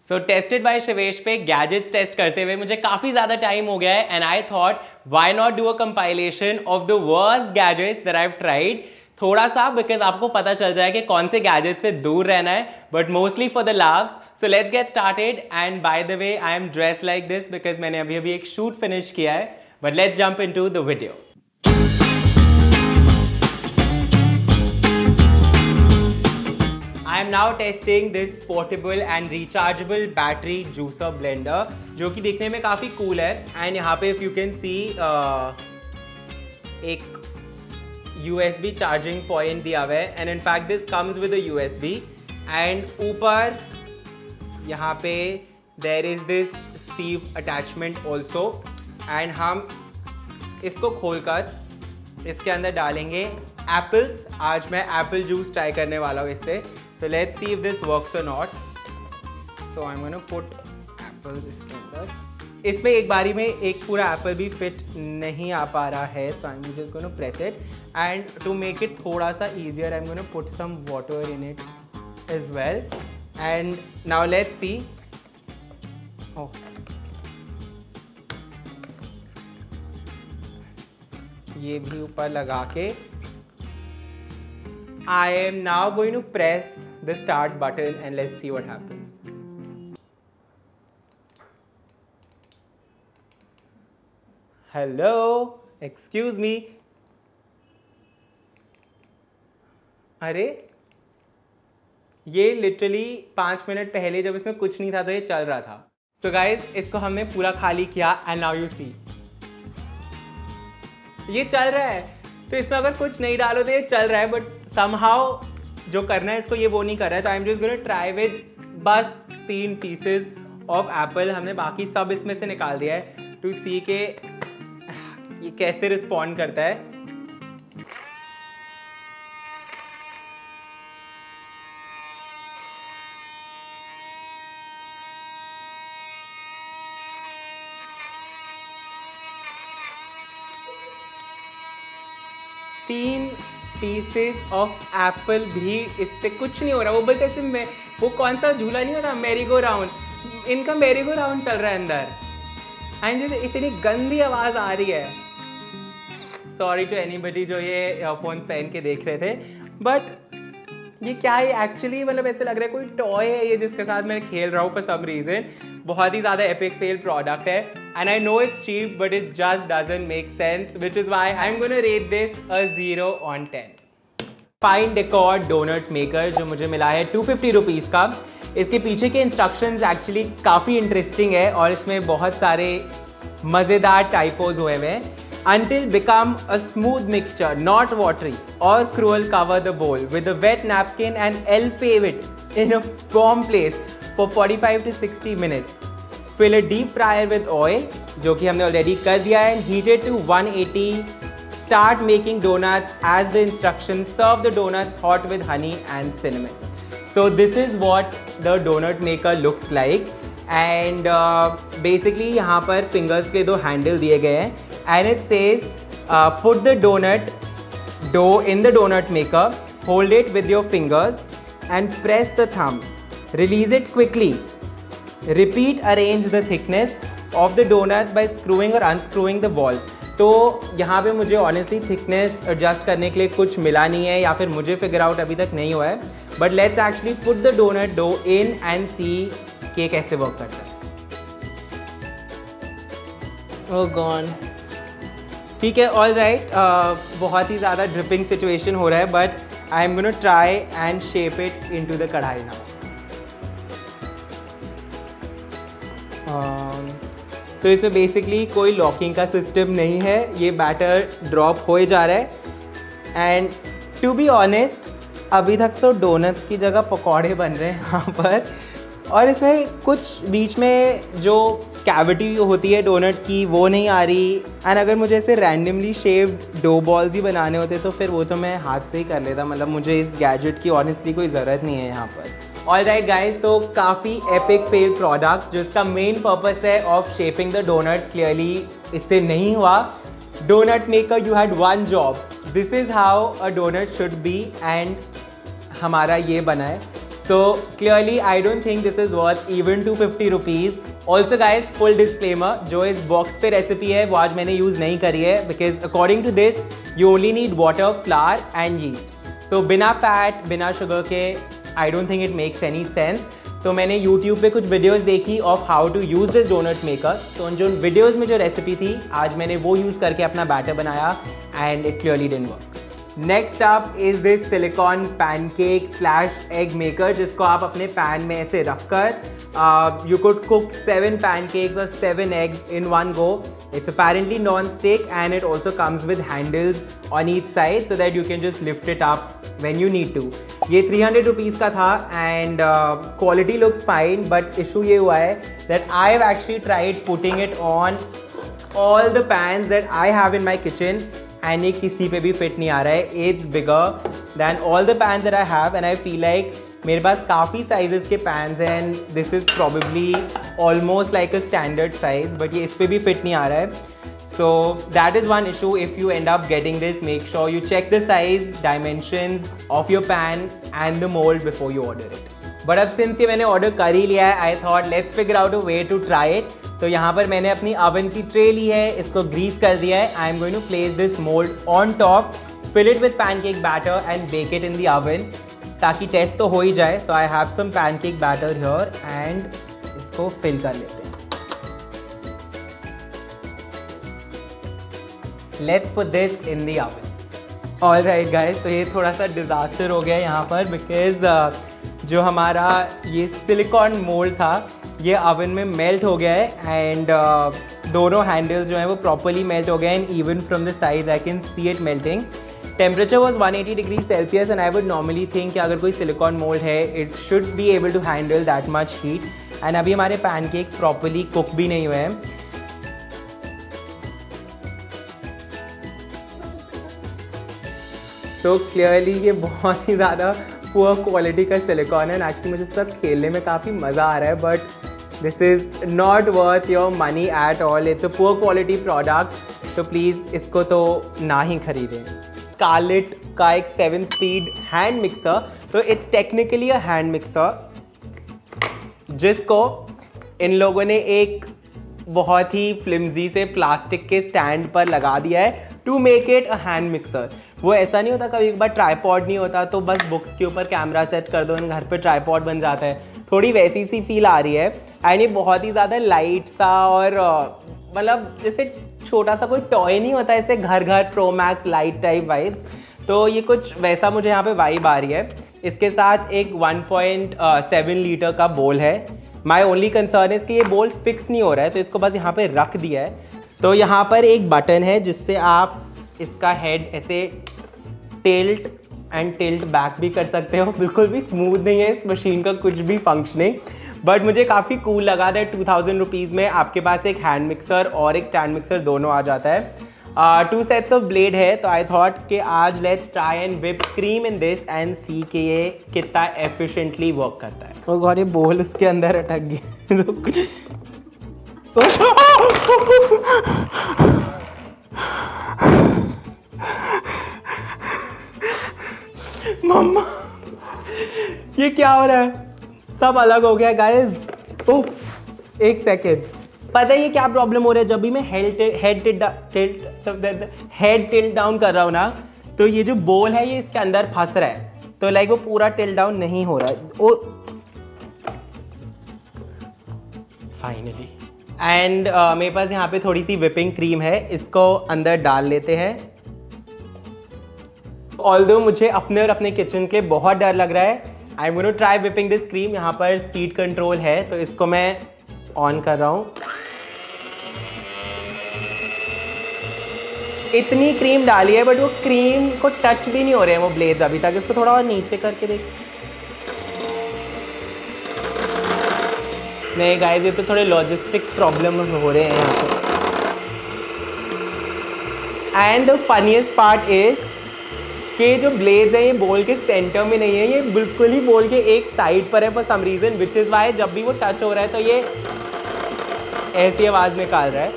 So tested by Shivesh पे gadgets test करते हुए मुझे काफ़ी ज़्यादा टाइम हो गया है and I thought why not do a compilation of the worst gadgets that I have tried, थोड़ा सा बिकॉज आपको पता चल जाए कि कौन से गैजेट से दूर रहना है, but mostly for the loves. So let's get started and bye the way I am dress like this because मैंने अभी एक शूट फिनिश किया है, but let's jump into the video. I am now testing this portable and rechargeable battery juicer blender जो कि दिखने में काफ़ी cool है. एंड यहाँ पे if you can see एक USB charging point दिया हुआ है and in fact this comes with a USB and ऊपर यहाँ पे there is this sieve attachment also and हम इसको खोलकर इसके अंदर डालेंगे एप्पल्स. आज मैं एप्पल जूस ट्राई करने वाला हूँ इससे. So let's see if this works or not. So I'm going to put apples इसके अंदर. इसमें एक बारी में एक पूरा एप्पल भी फिट नहीं आ पा रहा है. So I'm just going to press it and to make it थोड़ा सा easier I'm going to put some water in it as well. And now let's see. Oh. ये भी ऊपर लगा के I am now going to press the start button and let's see what happens. Hello, excuse me. अरे ये literally 5 minute पहले जब इसमें कुछ नहीं था तो ये चल रहा था. So guys, इसको हमने पूरा खाली किया and now you see. ये चल रहा है तो इसमें अगर कुछ नहीं डालो तो ये चल रहा है, बट somehow जो करना है इसको ये वो नहीं कर रहा है. तो I am just gonna try with बस 3 पीसेस ऑफ एप्पल. हमने बाकी सब इसमें से निकाल दिया है टू सी के ये कैसे रिस्पॉन्ड करता है. तीन पीसेस ऑफ एप्पल भी इससे कुछ नहीं हो रहा. वो बस ऐसे में वो कौन सा झूला नहीं होता मैरी गो राउंड, इनका मैरी गो राउंड चल रहा है अंदर. एंड जैसे इतनी गंदी आवाज़ आ रही है. सॉरी टू एनीबडी जो ये ईयरफोन पहन के देख रहे थे, बट ये क्या है एक्चुअली, मतलब ऐसे लग रहा है कोई टॉय है ये जिसके साथ मैं खेल रहा हूँ फॉर सम रीज़न. बहुत ही ज़्यादा एपिक फेल प्रोडक्ट है and I know it's cheap but it just doesn't make sense, which is why I'm going to rate this a 0 on 10. Fine Decor donut maker जो मुझे मिला है 250 rupees का. इसके पीछे के इंस्ट्रक्शंस एक्चुअली काफ़ी इंटरेस्टिंग है और इसमें बहुत सारे मज़ेदार टाइपोज हुए हैं. Until become a smooth mixture, not watery or cruel, cover the bowl with a wet napkin and elevate it in a warm place for 45 to 60 minutes. Fill a deep fryer with oil जो कि हमने already कर दिया है and heat it to 180. Start making donuts as the instructions. Serve the donuts hot with honey and cinnamon. So this is what the donut maker looks like and basically यहाँ पर fingers के 2 handle दिए गए हैं and it says put the donut dough in the donut maker, hold it with your fingers and press the thumb. Release it quickly. Repeat arrange the thickness of the donuts by screwing or unscrewing the ball. तो यहाँ पे मुझे honestly thickness adjust करने के लिए कुछ मिला नहीं है या फिर मुझे फिगर आउट अभी तक नहीं हुआ है, but let's actually put the donut dough in and see के कैसे वर्क करता है. Oh gone. ठीक है, ऑल राइट. बहुत ही ज़्यादा ड्रिपिंग सिचुएशन हो रहा है but I am gonna try and shape it into the कढ़ाई नाउ. तो इसमें बेसिकली कोई लॉकिंग का सिस्टम नहीं है. ये बैटर ड्रॉप हो ही जा रहा है एंड टू बी ऑनेस्ट अभी तक तो डोनट्स की जगह पकौड़े बन रहे हैं यहाँ पर. और इसमें कुछ बीच में जो कैविटी होती है डोनट की वो नहीं आ रही. एंड अगर मुझे ऐसे रैंडमली शेप्ड डो बॉल्स ही बनाने होते तो फिर वो तो मैं हाथ से ही कर लेता. मतलब मुझे इस गैजेट की ऑनेस्टली कोई ज़रूरत नहीं है यहाँ पर. ऑल राइट गाइज, तो काफ़ी एपिक फेल प्रोडक्ट जिसका मेन पर्पस है of shaping the donut clearly इससे नहीं हुआ. Donut maker you had one job. This is how a donut should be and हमारा ये बना है. So clearly I don't think this is worth even 250 rupees. Also guys, full disclaimer, जो इस box पे रेसिपी है वो आज मैंने यूज़ नहीं करी है, because according to this you only need water, flour and yeast. So बिना फैट बिना शुगर के I don't think it makes any sense. तो मैंने YouTube पे कुछ वीडियोस देखी of how to use this donut maker. तो उन जो वीडियोस में जो रेसिपी थी आज मैंने वो यूज़ करके अपना बैटर बनाया and it clearly didn't work. Next up is this silicon pancake slash egg maker, जिसको आप अपने पैन में ऐसे रखकर you could cook 7 pancakes or 7 eggs in one go. It's apparently non-stick and it also comes with handles on each side so that you can just lift it up when you need to. ये 300 rupees का था and quality looks fine, but issue ये हुआ है that I have actually tried putting it on all the pans that I have in my kitchen. And ये किसी पे भी फिट नहीं आ रहा है. It's bigger than all the pans that I have and I feel like मेरे पास काफ़ी sizes के pans हैं and this is probably almost like a standard size, but ये इस पे भी फिट नहीं आ रहा है. So that is one issue. If you end up getting this, make sure you check the size, dimensions of your pan and the mold before you order it. But अब since ये मैंने order कर ही लिया है, I thought let's figure out a way to try it. तो यहाँ पर मैंने अपनी oven की ट्रे ली है, इसको ग्रीस कर दिया है. I am going to place this mold on top, fill it with pancake batter and bake it in the oven, ताकि टेस्ट तो हो ही जाए. So I have some pancake batter here and इसको fill कर लेते हैं. Let's put this in the oven. Alright guys, तो ये थोड़ा सा डिज़ास्टर हो गया यहाँ पर because जो हमारा ये सिलिकॉन मोल्ड था ये ओवन में मेल्ट हो गया है एंड दोनों हैंडल्स जो हैं वो प्रॉपरली मेल्ट हो गए and even from the side I can see it melting. Temperature was 180 degree Celsius and I would normally think कि अगर कोई सिलिकॉन मोल्ड है it should be able to handle that much heat. And अभी हमारे pancakes properly cook भी नहीं हुए हैं. सो क्लियरली ये बहुत ही ज़्यादा पुअर क्वालिटी का सिलिकॉन है. एक्चुअली मुझे सब खेलने में काफ़ी मज़ा आ रहा है but this is not worth your money at all. It's a poor quality product, तो प्लीज़ इसको तो ना ही खरीदें. स्कारलेट का एक 7 स्पीड हैंड मिक्सर, तो it's technically a hand mixer जिसको इन लोगों ने एक बहुत ही फ्लिम्जी से प्लास्टिक के स्टैंड पर लगा दिया है to make it a hand mixer. वो ऐसा नहीं होता कभी एक बार ट्राईपॉड नहीं होता तो बस बुक्स के ऊपर कैमरा सेट कर दो और घर पे ट्राईपॉड बन जाता है. थोड़ी वैसी सी फील आ रही है एंड ये बहुत ही ज़्यादा लाइट सा और मतलब जैसे छोटा सा कोई टॉय नहीं होता ऐसे घर घर pro max light type vibes. तो ये कुछ वैसा मुझे यहाँ पे वाइब आ रही है. इसके साथ एक 1.7 लीटर का बोल है. माई ओनली कंसर्न इज़ कि ये बोल फिक्स नहीं हो रहा है तो इसको बस यहाँ पे रख दिया है. तो यहाँ पर एक बटन है जिससे आप इसका हेड ऐसे टिल्ट एंड टिल्ट बैक भी कर सकते हो. बिल्कुल भी स्मूथ नहीं है इस मशीन का कुछ भी फंक्शनिंग, बट मुझे काफ़ी कूल लगा दैट 2000 रुपीज़ में आपके पास एक हैंड मिक्सर और एक स्टैंड मिक्सर दोनों आ जाता है. 2 सेट्स ऑफ ब्लेड है. तो आई थॉट कि आज let's try and whip cream in this and see कि ये कितना एफिशिएंटली वर्क करता है. और गौर ये बोल उसके अंदर अटक गया. मम्मा ये क्या हो रहा है? सब अलग हो गया गाइस. एक सेकेंड, पता है ये क्या प्रॉब्लम हो रहा है? जब भी मैं हेड टिल्ट डाउन कर रहा हूँ ना तो ये जो बोल है ये इसके अंदर फंस रहा है. तो लाइक वो पूरा टिल्ट डाउन नहीं हो रहा है. ओ फाइनली. एंड मेरे पास यहाँ पे थोड़ी सी विपिंग क्रीम है, इसको अंदर डाल लेते हैं. ऑल्दो मुझे अपने और अपने किचन के लिए बहुत डर लग रहा है. I am going to try whipping this cream. यहाँ पर स्पीड कंट्रोल है तो इसको मैं ऑन कर रहा हूँ. इतनी क्रीम डाली है बट वो क्रीम को टच भी नहीं हो रहे हैं वो ब्लेड्स अभी तक. इसको थोड़ा और नीचे करके देख. नहीं गाइस ये तो थोड़े लॉजिस्टिक प्रॉब्लम हो रहे हैं यहाँ पे. And the funniest part is कि जो ब्लेड्स हैं ये बोल के सेंटर में नहीं है, ये बिल्कुल ही बोल के एक साइड पर है for some reason, which is why जब भी वो टच हो रहा है तो ये ऐसी आवाज़ निकाल रहा है.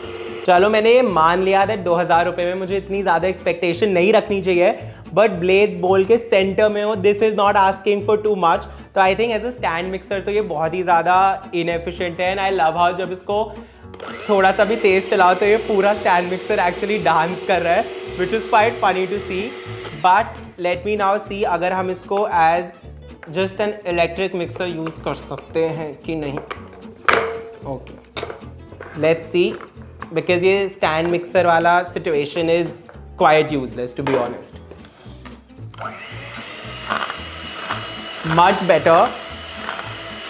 चलो मैंने ये मान लिया था 2000 रुपये में मुझे इतनी ज़्यादा एक्सपेक्टेशन नहीं रखनी चाहिए, बट ब्लेड्स बोल के सेंटर में हो, this is not asking for too much. तो I think as a stand mixer तो ये बहुत ही ज़्यादा इनएफिशिएंट है। एंड आई लव हाउ जब इसको थोड़ा सा भी तेज चलाओ तो ये पूरा स्टैंड मिक्सर एक्चुअली डांस कर रहा है, which is quite funny to see. But let me now see अगर हम इसको as just an electric mixer use कर सकते हैं कि नहीं। ओके, लेट्स सी, बिकॉज ये स्टैंड मिक्सर वाला situation is quite useless to be honest. Much better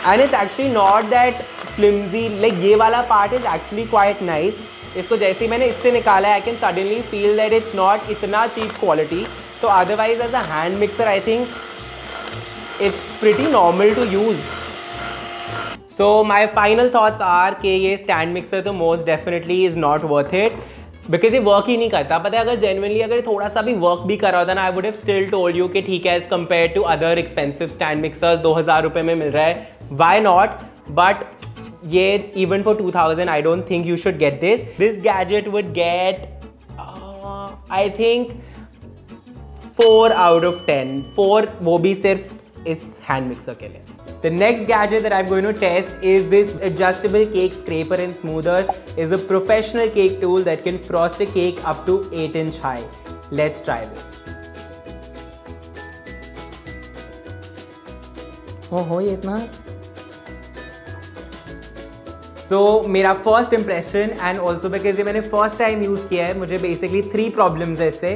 and it's actually not that flimsy, like ये वाला part is actually quite nice. इसको जैसे ही मैंने इससे निकाला I can suddenly feel that it's not इतना चीप क्वालिटी। तो otherwise as a hand mixer I think it's pretty normal to use. So my final thoughts are कि ये stand mixer तो most definitely is not worth it because ये work ही नहीं करता। पता है अगर genuinely अगर थोड़ा सा भी work भी कर रहा होता ना, I would have still told you कि ठीक है as compared to other expensive stand mixers 2000 रुपए में मिल रहा है, why not? But ये even for 2000 I don't think you should get this. This gadget would get I think 4 out of 10. 4 वो भी सिर्फ इस हैंड मिक्सर के लिए। The next gadget that I'm going to test is this adjustable cake scraper and smoother. Is a professional cake tool that can frost a cake up to 8 inch high. Let's try this. हो ये इतना। So मेरा first impression and also because ये मैंने first time use किया है, मुझे basically 3 problems है इससे।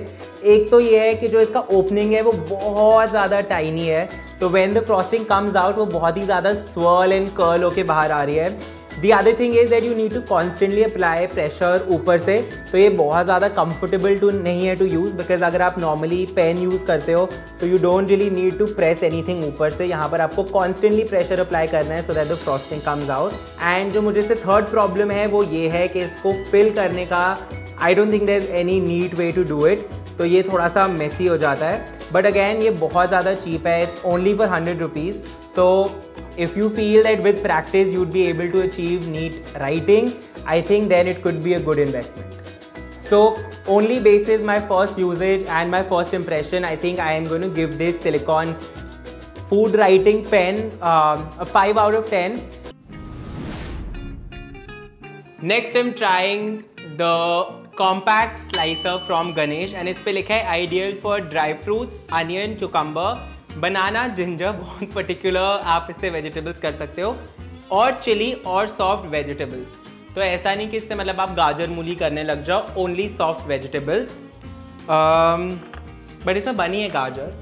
एक तो ये है कि जो इसका ओपनिंग है वो बहुत ज़्यादा टाइनी है, तो when the frosting comes out वो बहुत ही ज़्यादा स्वर्ल एंड कर्ल होके बाहर आ रही है। The other thing is that you need to constantly apply pressure ऊपर से, तो ये बहुत ज़्यादा कंफर्टेबल टू नहीं है टू यूज़, बिकॉज अगर आप नॉर्मली पेन यूज़ करते हो तो you don't really need to press anything ऊपर से, यहाँ पर आपको कॉन्स्टेंटली प्रेशर अप्लाई करना है so that the frosting comes out. And जो मुझे से थर्ड प्रॉब्लम है वो ये है कि इसको फिल करने का I don't think there is any neat way to do it, तो ये थोड़ा सा मेसी हो जाता है। बट अगैन ये बहुत ज़्यादा चीप है, इट्स ओनली फॉर 100 रुपीज़। तो if you feel that with practice you'd be able to achieve neat writing, I think then it could be a good investment. So only basis my first usage and my first impression, I think I am going to give this silicone food writing pen a 5 out of 10. Next I'm trying the compact slicer from Ganesh and इस पे लिखा है ideal for dry fruits, onion, cucumber, banana, ginger, बहुत particular आप इससे vegetables कर सकते हो, और चिली और सॉफ्ट वेजिटेबल्स। तो ऐसा नहीं कि इससे मतलब आप गाजर मूली करने लग जाओ, ओनली सॉफ्ट वेजिटेबल्स। बट इसमें बनी है गाजर,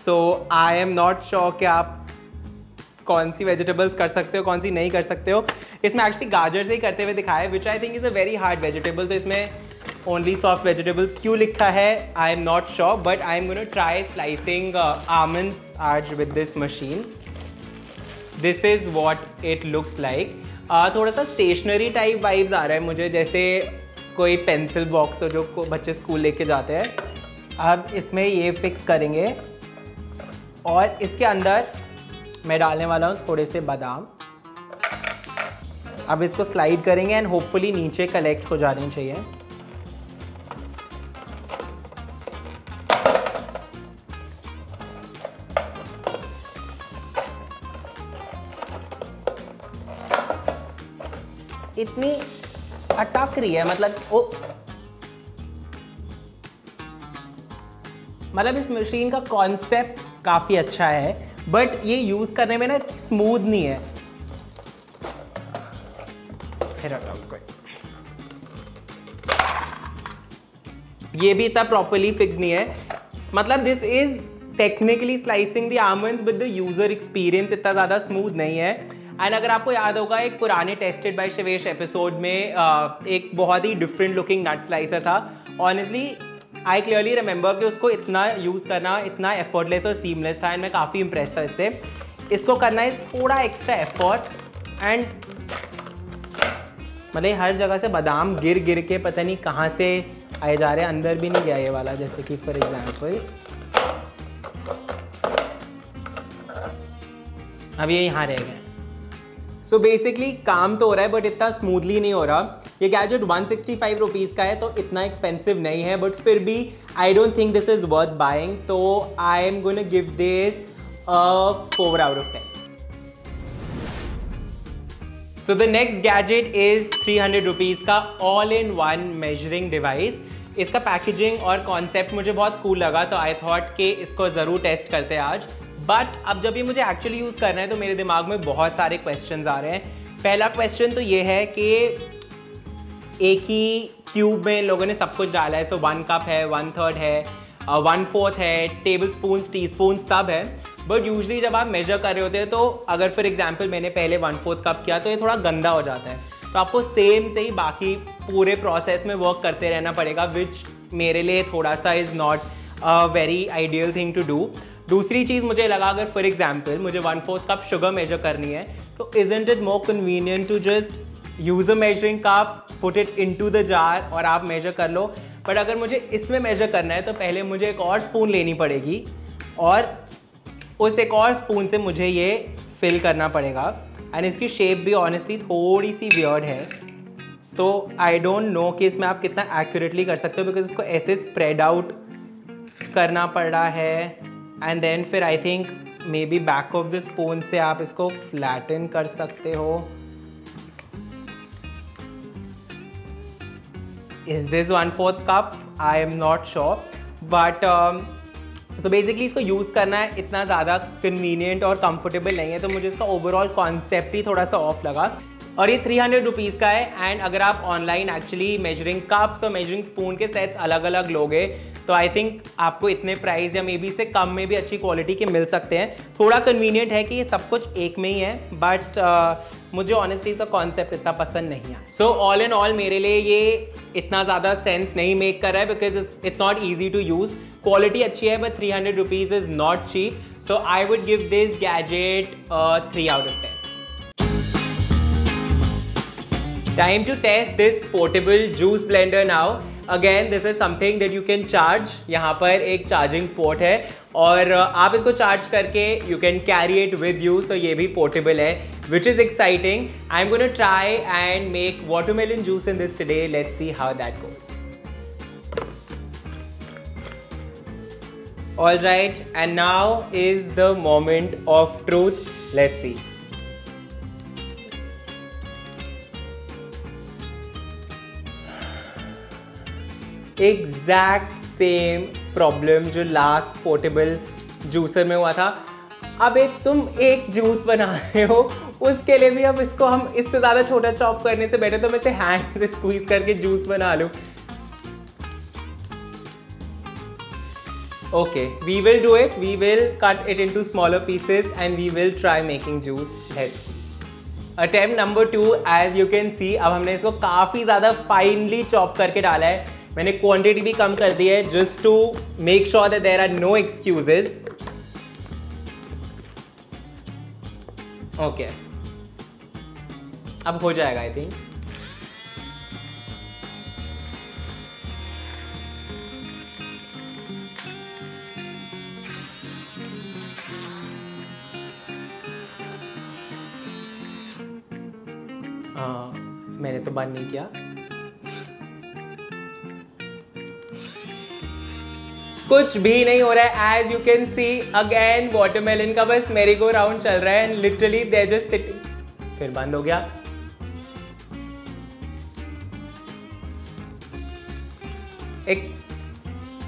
सो आई एम नॉट श्योर कि आप कौन सी वेजिटेबल्स कर सकते हो कौन सी नहीं कर सकते हो। इसमें एक्चुअली गाजर से ही करते हुए दिखाया है, which I think is a very hard vegetable. तो इसमें ओनली सॉफ्ट वेजिटेबल्स क्यों लिखा है I am not sure, but I am gonna try slicing almonds आज with this machine. This is what it looks like. थोड़ा सा stationery type vibes आ रहा है मुझे, जैसे कोई पेंसिल बॉक्स हो जो बच्चे स्कूल लेके जाते हैं। अब इसमें ये फिक्स करेंगे और इसके अंदर मैं डालने वाला हूँ थोड़े से बादाम। अब इसको स्लाइड करेंगे एंड होपफुली नीचे कलेक्ट हो जाने चाहिए। इतनी अटक रही है, मतलब इस मशीन का कॉन्सेप्ट काफ़ी अच्छा है, बट ये यूज़ करने में ना स्मूथ नहीं है। फिर ये भी इतना प्रॉपरली फिक्स नहीं है। मतलब this is technically slicing the almonds, but the user experience इतना ज़्यादा स्मूथ नहीं है। एंड अगर आपको याद होगा एक पुराने टेस्टेड बाय शिवेश एपिसोड में एक बहुत ही डिफरेंट लुकिंग नट स्लाइसर था। ऑनेस्टली आई क्लियरली रिमेंबर कि उसको इतना यूज़ करना इतना एफर्टलेस और सीमलेस था, एंड मैं काफ़ी इम्प्रेस था इससे। इसको करना है थोड़ा एक्स्ट्रा एफर्ट, एंड मतलब हर जगह से बादाम गिर गिर के पता नहीं कहाँ से आए जा रहे हैं, अंदर भी नहीं गया ये वाला, जैसे कि फॉर एग्जांपल अब ये यहाँ रह गए। सो बेसिकली काम तो हो रहा है बट इतना स्मूथली नहीं हो रहा। ये गैजेट 165 रुपीज़ का है तो इतना एक्सपेंसिव नहीं है, बट फिर भी I don't think this is worth buying, तो I am gonna give this 4 out of 10। So the next gadget is 300 rupees का all in one measuring device. इसका पैकेजिंग और कॉन्सेप्ट मुझे बहुत कूल लगा, तो आई थॉट कि इसको ज़रूर टेस्ट करते हैं आज। बट अब जब ये मुझे एक्चुअली यूज़ करना है तो मेरे दिमाग में बहुत सारे क्वेश्चंस आ रहे हैं। पहला क्वेश्चन तो ये है कि एक ही क्यूब में लोगों ने सब कुछ डाला है। सो 1 कप है, 1/3 है, 1/4 है, टेबल स्पून, टी स्पून सब है। बट यूजली जब आप मेजर कर रहे होते हैं तो अगर फॉर एग्जाम्पल मैंने पहले 1/4 कप किया तो ये थोड़ा गंदा हो जाता है, तो आपको सेम से ही बाकी पूरे प्रोसेस में वर्क करते रहना पड़ेगा, विच मेरे लिए थोड़ा सा is not a very ideal thing to do. दूसरी चीज़ मुझे लगा, अगर फॉर एग्जाम्पल मुझे 1/4 कप शुगर मेजर करनी है तो isn't it more convenient to just use a measuring cup, put it into the jar और आप मेजर कर लो। बट अगर मुझे इसमें मेजर करना है तो पहले मुझे एक और स्पून लेनी पड़ेगी और उस एक और स्पून से मुझे ये फिल करना पड़ेगा। एंड इसकी शेप भी ऑनेस्टली थोड़ी सी वियर्ड है, तो आई डोंट नो कि इसमें आप कितना एक्यूरेटली कर सकते हो, बिकॉज इसको ऐसे स्प्रेड आउट करना पड़ रहा है। एंड देन फिर I think may be back of the spoon से आप इसको फ्लैटन कर सकते हो। Is this 1/4 cup? I am not sure, but so basically इसको यूज़ करना है इतना ज़्यादा कन्वीनियंट और कंफर्टेबल नहीं है, तो मुझे इसका ओवरऑल कॉन्सेप्ट ही थोड़ा सा ऑफ लगा। और ये 300 रुपीज़ का है। एंड अगर आप ऑनलाइन एक्चुअली मेजरिंग कप्स और मेजरिंग स्पून के सेट्स अलग अलग लोगे तो आई थिंक आपको इतने प्राइस या मे बी से कम में भी अच्छी क्वालिटी के मिल सकते हैं। थोड़ा कन्वीनियंट है कि ये सब कुछ एक में ही है, बट मुझे ऑनेस्टली इसका कॉन्सेप्ट इतना पसंद नहीं आया। सो ऑल इन ऑल मेरे लिए ये इतना ज़्यादा सेंस नहीं मेक कर रहा है, because it's not easy to use. Quality अच्छी है but 300 rupees is not cheap, so I would give this gadget 3 out of 10। Time to test this portable juice blender now. Again, this is something that you can charge. यहाँ पर एक charging port है और आप इसको charge करके you can carry it with you. So ये भी पोर्टेबल है, which is exciting. I'm gonna try and make watermelon juice in this today. Let's see how that goes. All right, and now is the moment of truth. Let's see. Exact same problem जो last portable juicer में हुआ था। अब तुम एक juice बना रहे हो, उसके लिए भी अब इसको हम इससे ज़्यादा छोटा चॉप करने से बेटर तो मैं इसे हैंड से स्क्वीज करके जूस बना लूँ। Okay, we will do it, we will cut it into smaller pieces and we will try making juice. Let's see. Attempt number 2, as you can see अब हमने इसको काफ़ी ज़्यादा फाइनली चॉप करके डाला है। मैंने क्वांटिटी भी कम कर दी है just to make sure that there are no excuses. Okay, अब हो जाएगा आई थिंक। मैंने तो बंद नहीं किया। कुछ भी नहीं हो रहा है। As you can see again watermelon का बस मेरी गो राउंड चल रहा है and literally they are just sitting. फिर बंद हो गया।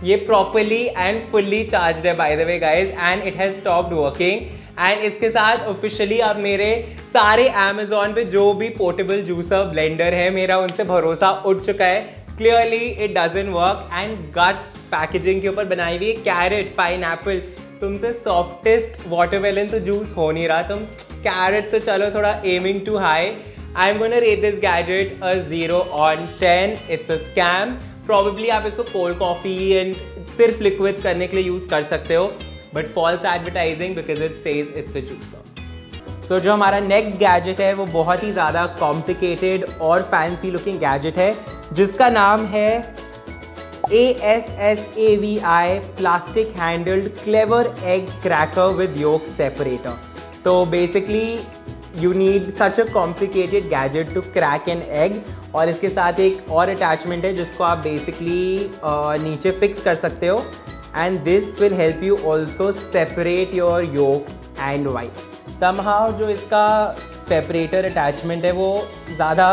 ये प्रॉपरली एंड फुल्ली चार्ज्ड है by the way guys, and it has stopped working. And इसके साथ ऑफिशियली अब मेरे सारे अमेजोन पे जो भी पोर्टेबल जूसर ब्लेंडर है मेरा उनसे भरोसा उठ चुका है। Clearly it doesn't work and गट्स पैकेजिंग के ऊपर बनाई हुई कैरेट, पाइनएप्पल, तुमसे सॉफ्टेस्ट वाटरमेलन तो जूस हो नहीं रहा। तुम कैरेट तो चलो थोड़ा aiming too high. I am gonna rate this gadget a 0 on 10. It's a scam. Probably आप इसको कोल्ड कॉफ़ी एंड सिर्फ लिक्विड करने के लिए यूज़ कर सकते हो, but false advertising because it says it's a juicer. सो जो हमारा नेक्स्ट गैजेट है वो बहुत ही ज़्यादा कॉम्प्लिकेटेड और फैंसी लुकिंग गैजेट है जिसका नाम है ASSAVI plastic handled cleaver egg cracker with yolk separator. तो basically you need such a complicated gadget to crack an egg. और इसके साथ एक और अटैचमेंट है जिसको आप बेसिकली नीचे फिक्स कर सकते हो, and this will help you also separate your yolk and whites. Somehow जो इसका separator attachment है वो ज़्यादा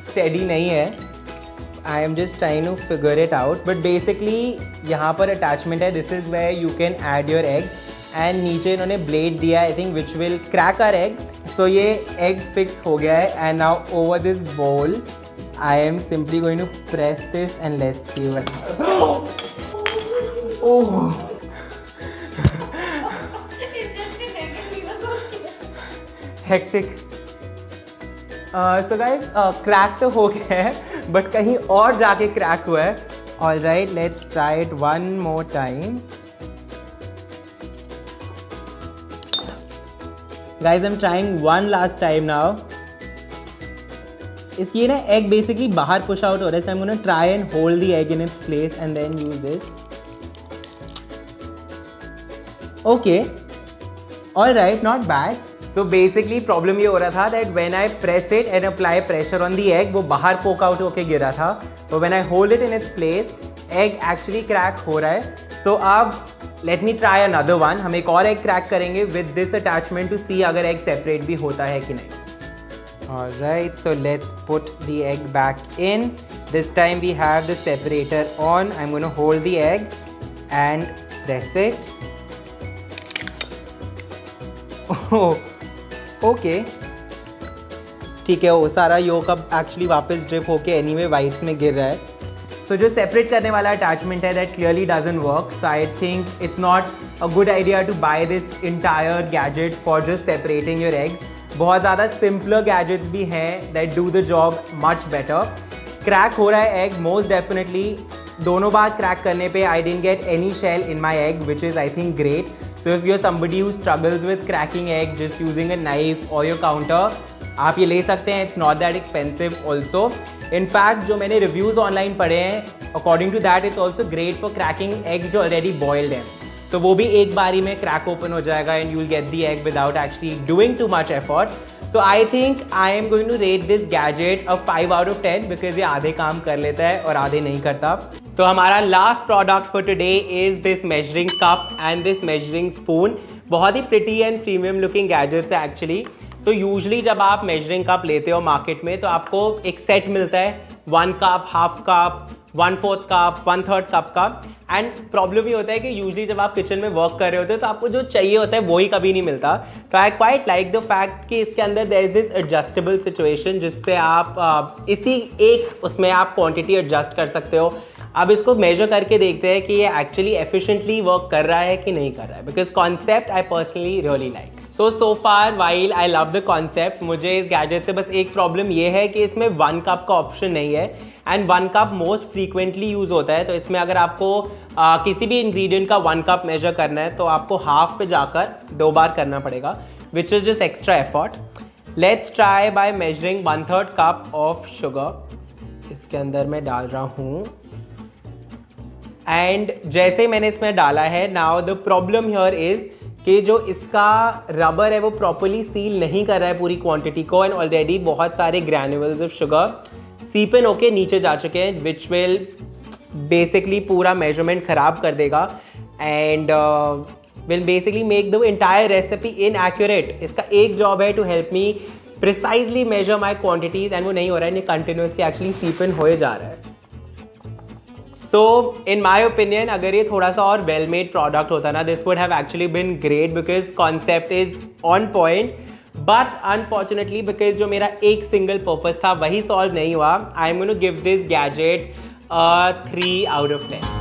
steady नहीं है. I am just trying to figure it out, but basically यहाँ पर attachment है. This is where you can add your egg. And नीचे इन्होंने blade दिया है, I think, which will crack our egg. So ये egg fix हो गया है, and now over this bowl, I am simply going to press this and let's see what. Oh. Hectic. So guys, crack तो हो गया है, but कहीं और जाके crack हुआ है. All right, let's try it one more time. Guys, I'm trying one last time now. इस ये ना egg basically बाहर push out हो रहा है, so I'm gonna try and hold the egg in its place and then use this. Okay. All right, not bad. So basically problem ये हो रहा था that when I press it and apply pressure on the egg, वो बाहर poke out होके गिरा था. But when I hold it in its place, egg actually crack हो रहा है. So अब let me try another one. हम एक और egg crack करेंगे with this attachment to see अगर egg separate भी होता है कि नहीं. Alright, so let's put the egg back in. This time we have the separator on. I'm going to hold the egg and press it. Oh, okay. ठीक है, वो सारा yolk अब actually वापस drip होके anyway whites में गिर रहा है. So जो separate करने वाला attachment है that clearly doesn't work. So I think it's not a good idea to buy this entire gadget for just separating your eggs. बहुत ज़्यादा simpler gadgets भी हैं that do the job much better. Crack हो रहा है egg most definitely. दोनों बार crack करने पे I didn't get any shell in my egg, which is I think great. So if you're somebody who struggles with cracking egg just using a knife or your counter, आप ये ले सकते हैं. It's not that expensive also. In fact, जो मैंने reviews online पढ़े हैं, according to that, it's also great for cracking eggs जो already boiled हैं. So वो भी एक बारी में crack open हो जाएगा and you'll get the egg without actually doing too much effort. So I think I am going to rate this gadget a 5 out of 10 because ये आधे काम कर लेता है और आधे नहीं करता. तो हमारा last product for today is this measuring cup and this measuring spoon. बहुत ही pretty and premium looking gadgets है actually. तो यूजली जब आप मेजरिंग कप लेते हो मार्केट में तो आपको एक सेट मिलता है 1 cup, half cup, 1/4 cup, 1/3 cup का. एंड प्रॉब्लम ये होता है कि यूजली जब आप किचन में वर्क कर रहे होते हो तो आपको जो चाहिए होता है वही कभी नहीं मिलता. तो I quite like the fact कि इसके अंदर there is this adjustable situation जिससे आप इसी एक उसमें आप क्वांटिटी एडजस्ट कर सकते हो. अब इसको मेजर करके देखते हैं कि ये एक्चुअली एफिशिएंटली वर्क कर रहा है कि नहीं कर रहा है, because concept I personally really like. So far while I love the concept, मुझे इस गैजेट से बस एक प्रॉब्लम ये है कि इसमें 1 कप का ऑप्शन नहीं है and 1 cup most frequently use होता है. तो इसमें अगर आपको किसी भी इंग्रेडिएंट का 1 कप मेजर करना है तो आपको हाफ पे जाकर 2 बार करना पड़ेगा, which is just extra effort. Let's try by measuring 1/3 cup of sugar. इसके अंदर मैं डाल रहा हूँ एंड जैसे मैंने इसमें डाला है, now the problem here is कि जो इसका रबर है वो प्रॉपर्ली सील नहीं कर रहा है पूरी क्वांटिटी को एंड ऑलरेडी बहुत सारे ग्रैन्युल्स ऑफ शुगर सीपन होके नीचे जा चुके हैं, विच विल बेसिकली पूरा मेजरमेंट ख़राब कर देगा and will basically make the entire recipe inaccurate. इसका एक जॉब है to help me precisely measure my quantities and वो नहीं हो रहा है, ये कंटिन्यूसली एक्चुअली सीपन होए जा रहा है. So in my opinion, अगर ये थोड़ा सा और well made product होता ना, this would have actually been great because concept is on point. But unfortunately, because जो मेरा एक single purpose था वही solve नहीं हुआ, I'm going to give this gadget a 3 out of 10.